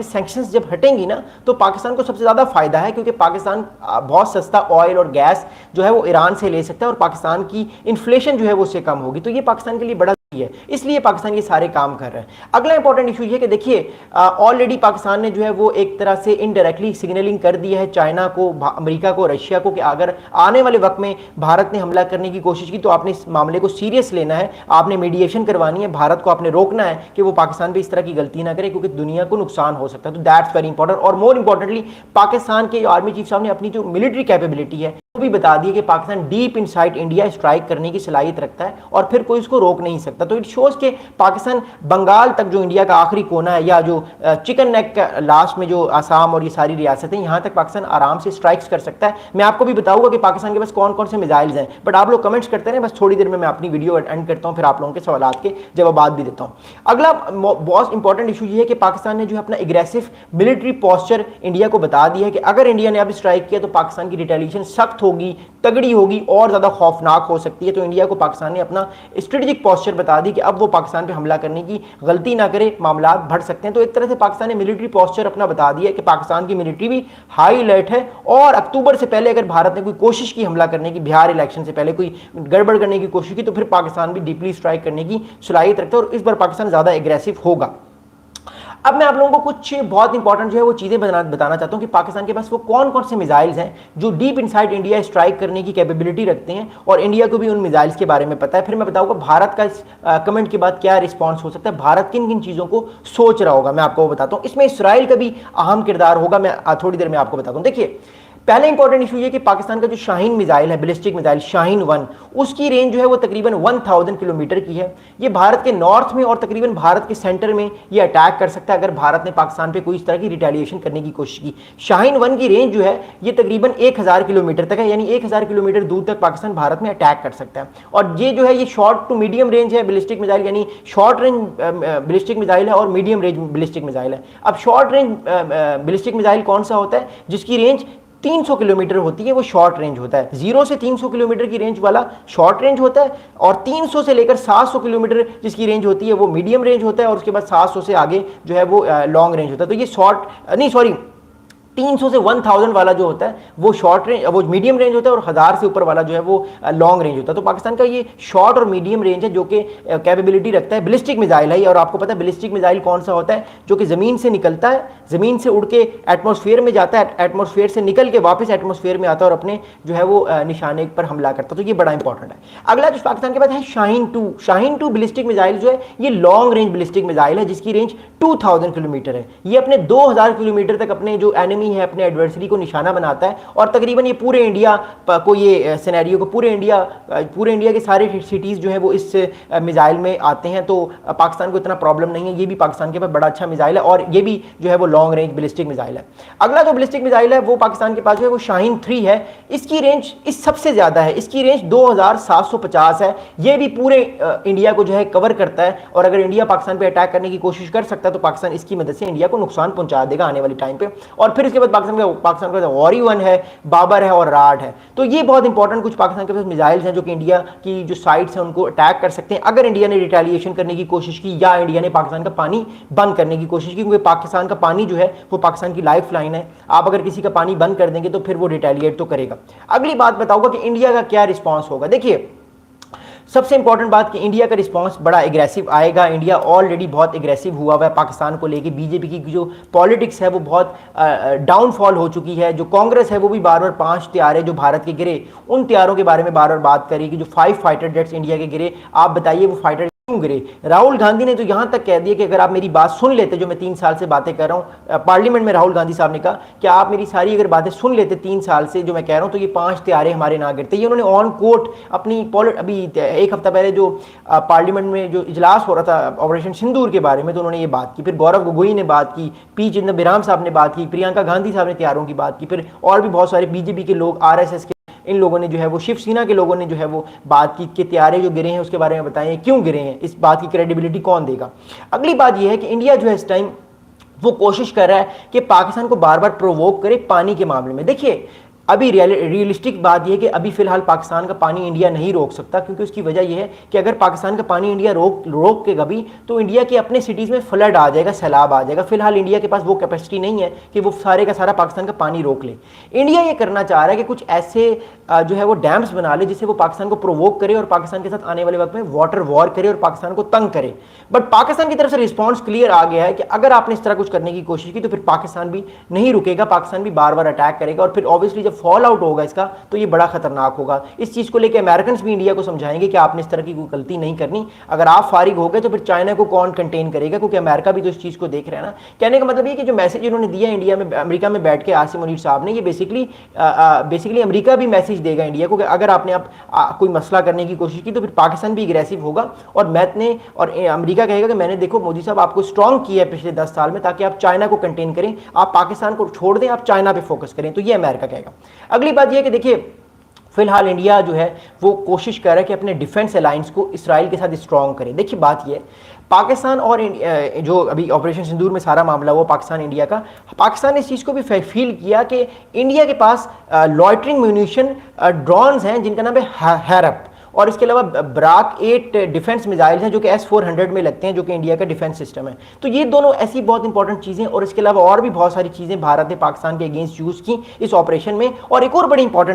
Sanctions जब हटेंगी ना तो पाकिस्तान को सबसे ज़्यादा फायदा है, क्योंकि पाकिस्तान बहुत सस्ता ऑयल और गैस जो है वो ईरान से ले सकता है और पाकिस्तान की इन्फ्लेशन जो है वो उससे कम होगी। तो ये पाकिस्तान के लिए बड़ा है, इसलिए पाकिस्तान ये सारे काम कर रहा है। अगला इंपॉर्टेंट इशू ये कि देखिए ऑलरेडी पाकिस्तान ने जो है वो एक तरह से इनडायरेक्टली सिग्नलिंग कर दिया है चाइना को, अमेरिका को, रशिया को कि अगर आने वाले वक्त में भारत ने हमला करने की कोशिश की तो आपने इस मामले को सीरियस लेना है, आपने मीडिएशन करवानी है, भारत को आपने रोकना है कि वो पाकिस्तान पे इस तरह की गलती ना करे, क्योंकि दुनिया को नुकसान हो सकता है। तो दैट्स वेरी इंपॉर्टेंट। और मोर इंपॉर्टेंटली पाकिस्तान के आर्मी चीफ साहब ने अपनी जो मिलिट्री कैपेबिलिटी है वो भी बता दी कि Pakistan deep inside India strike करने की सलाहियत रखता है और फिर कोई इसको रोक नहीं सकता। तो इट शोज के पाकिस्तान बंगाल तक जो इंडिया का आखिरी कोना है, या जो चिकन नेक का लास्ट में जो आसाम और ये सारी रियासतें, यहां तक पाकिस्तान आराम से स्ट्राइक्स कर सकता है। मैं आपको भी बताऊंगा कि पाकिस्तान के पास कौन कौन से मिसाइल्स हैं, बट आप लोग कमेंट्स करते हैं, बस थोड़ी देर में मैं अपनी वीडियो एंड करता हूं, फिर आप लोगों के सवालात के जवाब भी देता हूं। अगला बहुत इंपॉर्टेंट इशू ये है कि पाकिस्तान ने जो अपना एग्रेसिव मिलिट्री पोस्चर इंडिया को बता दिया है कि अगर इंडिया ने अब स्ट्राइक किया तो पाकिस्तान की रिटेलिएशन सख्त होगी, तगड़ी होगी और ज्यादा खौफनाक हो सकती है। तो इंडिया को पाकिस्तान ने अपना स्ट्रेटेजिक पोस्चर बता दी कि अब वो पाकिस्तान पे हमला करने की गलती ना करे, मामला बढ़ सकते हैं। तो एक तरह से पाकिस्तान ने मिलिट्री पोस्चर अपना बता दिया कि पाकिस्तान की मिलिट्री भी हाई अलर्ट है और अक्टूबर से पहले अगर भारत ने कोई कोशिश की हमला करने की, बिहार इलेक्शन से पहले कोई गड़बड़ करने की कोशिश की, तो फिर पाकिस्तान भी डीपली स्ट्राइक करने की सलाहियत रखता है और इस बार पाकिस्तान ज्यादा एग्रेसिव होगा। अब मैं आप लोगों को कुछ बहुत इंपॉर्टेंट जो है वो चीजें बताना चाहता हूं कि पाकिस्तान के पास वो कौन कौन से मिसाइल्स हैं जो डीप इनसाइड इंडिया स्ट्राइक करने की कैपेबिलिटी रखते हैं और इंडिया को भी उन मिसाइल्स के बारे में पता है। फिर मैं बताऊंगा भारत का इस कमेंट के बाद क्या रिस्पॉन्स हो सकता है, भारत किन किन चीजों को सोच रहा होगा, मैं आपको वो बताता हूं। इसमें इसराइल का भी अहम किरदार होगा, मैं थोड़ी देर में आपको बताता हूं। देखिए पहले इंपॉर्टेंट इशू ये कि पाकिस्तान का जो शाहीन मिसाइल है, बैलिस्टिक मिसाइल शाहीन 1, उसकी रेंज जो है वो तकरीबन 1000 किलोमीटर की है। ये भारत के नॉर्थ में और तकरीबन भारत के सेंटर में ये अटैक कर सकता है अगर भारत ने पाकिस्तान पे कोई इस तरह की रिटेलिएशन करने की कोशिश की। शाहीन 1 की रेंज जो है ये तकरीबन 1000 किलोमीटर तक है, यानी 1000 किलोमीटर दूर तक पाकिस्तान भारत में अटैक कर सकता है। और ये जो है ये शॉर्ट टू मीडियम रेंज है बैलिस्टिक मिसाइल, यानी शॉर्ट रेंज बैलिस्टिक मिसाइल है और मीडियम रेंज बैलिस्टिक मिसाइल है। अब शॉर्ट रेंज बैलिस्टिक मिसाइल कौन सा होता है, जिसकी रेंज 300 किलोमीटर होती है, वो शॉर्ट रेंज होता है। 0 से 300 किलोमीटर की रेंज वाला शॉर्ट रेंज होता है और 300 से लेकर 700 किलोमीटर जिसकी रेंज होती है वो मीडियम रेंज होता है और उसके बाद 700 से आगे जो है वो लॉन्ग रेंज होता है। तो ये 300 से 1000 वाला जो होता है वो शॉर्ट रेंज, वो मीडियम रेंज होता है और 1000 से ऊपर वाला जो है वो लॉन्ग रेंज होता है। तो पाकिस्तान का ये शॉर्ट और मीडियम रेंज है जो कि कैपेबिलिटी रखता है। बैलिस्टिक मिसाइल है और आपको पता है बैलिस्टिक मिसाइल कौन सा होता है, जो कि जमीन से निकलता है, जमीन से उड़ के एटमॉस्फेयर में जाता है, एटमॉस्फेयर से निकल के वापस एटमॉस्फेयर में आता है और अपने जो है वो निशाने पर हमला करता है। तो ये बड़ा इंपॉर्टेंट है। अगला जो पाकिस्तान के पास है शाहीन 2 बैलिस्टिक मिसाइल जो है ये लॉन्ग रेंज बैलिस्टिक मिसाइल है जिसकी रेंज 2000 किलोमीटर है। ये अपने 2000 किलोमीटर तक अपने जो एनिमी है, अपने एडवर्सरी को निशाना बनाता है और तकरीबन ये पूरे इंडिया को, ये सिनेरियो को पूरे इंडिया के सारे सिटीज जो है वो इस मिसाइल में आते हैं। तो पाकिस्तान को इतना प्रॉब्लम नहीं है, ये भी पाकिस्तान के पास बड़ा अच्छा मिसाइल है और ये भी जो है वो लॉन्ग रेंज बैलिस्टिक मिसाइल है। अगला जो बैलिस्टिक मिसाइल है वो पाकिस्तान के पास जो है वो शाहीन 3 है। इसकी रेंज इस सबसे ज्यादा है, इसकी रेंज 2750 है। ये भी पूरे इंडिया को जो है कवर करता है और अगर इंडिया पाकिस्तान पे अटैक करने की कोशिश कर सकता है तो पाकिस्तान इसकी मदद से इंडिया को नुकसान पहुंचा देगा आने वाली टाइम पे। और फिर इसके बाद पाकिस्तान का वॉरी 1 है, बाबर है और राड है। तो ये बहुत इंपॉर्टेंट कुछ पाकिस्तान के पास मिसाइल्स हैं जो कि इंडिया की जो साइट्स हैं उनको अटैक कर सकते हैं अगर इंडिया ने रिटेलिएशन करने की कोशिश की या इंडिया ने पाकिस्तान का पानी बंद करने की कोशिश की, क्योंकि पाकिस्तान का पानी जो है वो पाकिस्तान की लाइफ लाइन है। आप अगर किसी का पानी बंद कर देंगे तो फिर वो रिटेलिएट तो करेगा। अगली बात बताऊंगा कि इंडिया का क्या रिस्पॉन्स होगा। देखिए सबसे इंपॉर्टेंट बात कि इंडिया का रिस्पांस बड़ा एग्रेसिव आएगा। इंडिया ऑलरेडी बहुत एग्रेसिव हुआ हुआ है पाकिस्तान को लेके। बीजेपी की जो पॉलिटिक्स है वो बहुत डाउनफॉल हो चुकी है। जो कांग्रेस है वो भी बार बार 5 तैयारे जो भारत के गिरे उन तैयारों के बारे में बार बार बात करेगी। जो 5 फाइटर जेट्स इंडिया के गिरे, आप बताइए वो फाइटर क्यों गिरे। राहुल गांधी ने तो यहां तक कह दिया कि अगर आप मेरी बात सुन लेते, जो मैं 3 साल से बातें कर रहा हूं पार्लियामेंट में, राहुल गांधी साहब ने कहा कि आप मेरी सारी अगर बातें सुन लेते 3 साल से जो मैं कह रहा हूं तो ये 5 तैयारे हमारे ना गिरते। ये उन्होंने ऑन कोर्ट अपनी अभी 1 हफ्ता पहले जो पार्लियामेंट में जो इजलास हो रहा था ऑपरेशन सिंदूर के बारे में, तो उन्होंने ये बात की। फिर गौरव गोगोई ने बात की, पी चिदम्बरम साहब ने बात की, प्रियंका गांधी साहब ने तैयारों की बात की, फिर और भी बहुत सारे बीजेपी के लोग, आरएसएस के इन लोगों ने जो है वो, शिवसेना के लोगों ने जो है वो बात की कि तैयारे जो गिरे हैं उसके बारे में बताएं, क्यों गिरे हैं, इस बात की क्रेडिबिलिटी कौन देगा। अगली बात यह है कि इंडिया जो है इस टाइम वो कोशिश कर रहा है कि पाकिस्तान को बार बार प्रोवोक करे पानी के मामले में। देखिए अभी रियलिस्टिक बात यह कि अभी फिलहाल पाकिस्तान का पानी इंडिया नहीं रोक सकता, क्योंकि उसकी वजह यह है कि अगर पाकिस्तान का पानी इंडिया रोक के कभी, तो इंडिया के अपने सिटीज़ में फ्लड आ जाएगा, सैलाब आ जाएगा। फिलहाल इंडिया के पास वो कैपेसिटी नहीं है कि वो सारे का सारा पाकिस्तान का पानी रोक ले। इंडिया ये करना चाह रहा है कि कुछ ऐसे जो है वो डैम्स बना ले जिससे वो पाकिस्तान को प्रोवोक करे और पाकिस्तान के साथ आने वाले वक्त में वाटर वॉर करे और पाकिस्तान को तंग करे। बट पाकिस्तान की तरफ से रिस्पॉन्स क्लियर आ गया है कि अगर आपने इस तरह कुछ करने की कोशिश की तो फिर पाकिस्तान भी नहीं रुकेगा, पाकिस्तान भी बार बार अटैक करेगा और फिर ऑब्वियसली जब फॉल आउट होगा इसका तो ये बड़ा खतरनाक होगा। इस चीज़ को लेकर अमेरिकन भी इंडिया को समझाएंगे कि आपने इस तरह की कोई गलती नहीं करनी। अगर आप फारिग हो गए तो फिर चाइना को कौन कंटेन करेगा, क्योंकि अमेरिका भी तो इस चीज़ को देख रहा है ना। कहने का मतलब ये कि जो मैसेज उन्होंने दिया इंडिया में, अमेरिका में बैठ के आसिम मुनीर साहब ने, ये बेसिकली अमेरिका भी मैसेज देगा इंडिया को कि अगर आपने कोई मसला करने की कोशिश की तो फिर पाकिस्तान भी एग्रेसिव होगा और अमेरिका कहेगा कि मैंने देखो मोदी साहब आपको स्ट्रॉन्ग किया है पिछले 10 साल में ताकि आप चाइना को कंटेन करें, आप पाकिस्तान को छोड़ दें, आप चाइना पे फोकस करें। तो ये अमेरिका कहेगा। अगली बात यह है कि देखिए फिलहाल इंडिया जो है वो कोशिश कर रहा है कि अपने डिफेंस अलायंस को इसराइल के साथ स्ट्रॉन्ग करे। देखिए बात ये है, पाकिस्तान और जो अभी ऑपरेशन सिंदूर में सारा मामला हुआ पाकिस्तान इंडिया का, पाकिस्तान ने इस चीज़ को भी फील किया कि इंडिया के पास लॉइटरिंग म्यूनिशन ड्रोन्स हैं जिनका नाम है हैरप, और इसके अलावा ब्राक 8 डिफेंस मिसाइल्स हैं जो कि S-400 में लगते हैं, जो कि इंडिया का डिफेंस सिस्टम है। तो ये दोनों ऐसी बहुत इंपॉर्टेंट चीज़ें, और इसके अलावा और भी बहुत सारी चीज़ें भारत ने पाकिस्तान के अगेंस्ट यूज़ की इस ऑपरेशन में। और एक और बड़ी इंपॉर्टेंट